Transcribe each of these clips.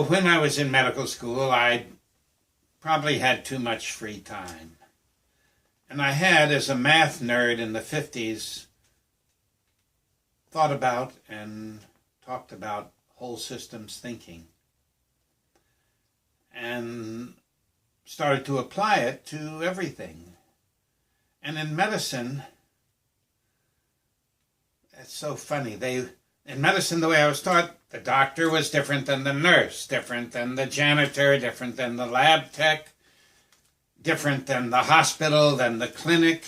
when I was in medical school, I probably had too much free time. And I had, as a math nerd in the 50s, thought about and talked about whole systems thinking and started to apply it to everything. And in medicine, it's so funny. In medicine, the way I was taught, the doctor was different than the nurse, different than the janitor, different than the lab tech, different than the hospital, than the clinic.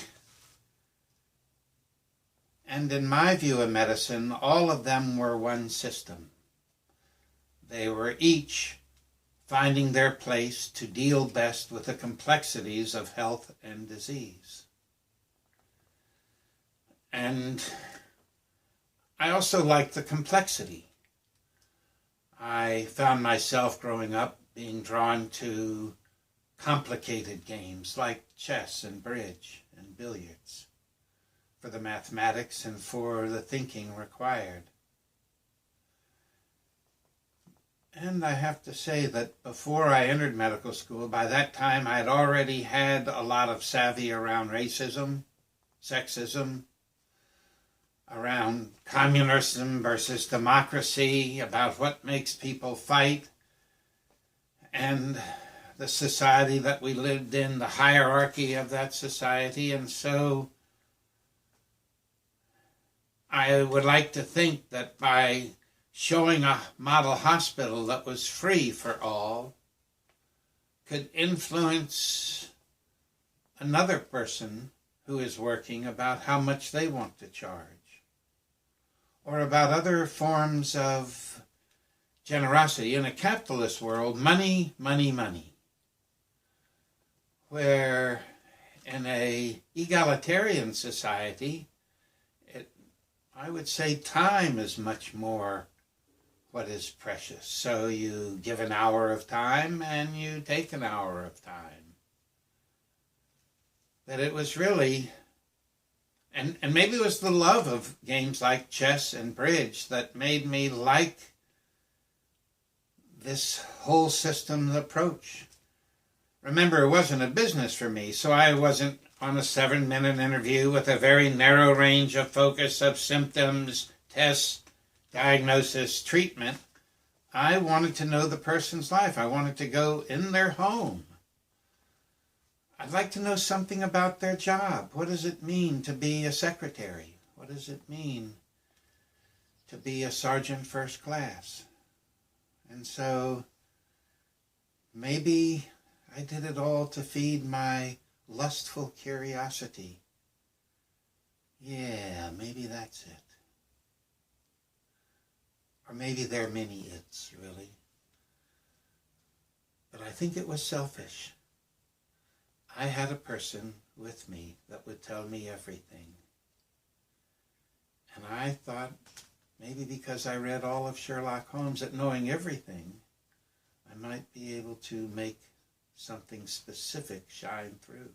And in my view of medicine, all of them were one system. They were each finding their place to deal best with the complexities of health and disease. And I also liked the complexity. I found myself growing up being drawn to complicated games like chess and bridge and billiards for the mathematics and for the thinking required. And I have to say that before I entered medical school, by that time I had already had a lot of savvy around racism, sexism, around communism versus democracy, about what makes people fight, and the society that we lived in, the hierarchy of that society. And so I would like to think that by showing a model hospital that was free for all could influence another person who is working about how much they want to charge, or about other forms of generosity. In a capitalist world, money, money, money. Where in a egalitarian society, I would say time is much more what is precious. So you give an hour of time and you take an hour of time. That it was really, and maybe it was the love of games like chess and bridge that made me like this whole system approach. Remember, it wasn't a business for me, so I wasn't on a 7-minute interview with a very narrow range of focus of symptoms, tests, diagnosis, treatment. I wanted to know the person's life. I wanted to go in their home. I'd like to know something about their job. What does it mean to be a secretary? What does it mean to be a sergeant first class? And so maybe I did it all to feed my lustful curiosity. Yeah, maybe that's it. Or maybe there are many it's, really. But I think it was selfish. I had a person with me that would tell me everything. And I thought, maybe because I read all of Sherlock Holmes, that knowing everything, I might be able to make something specific shine through.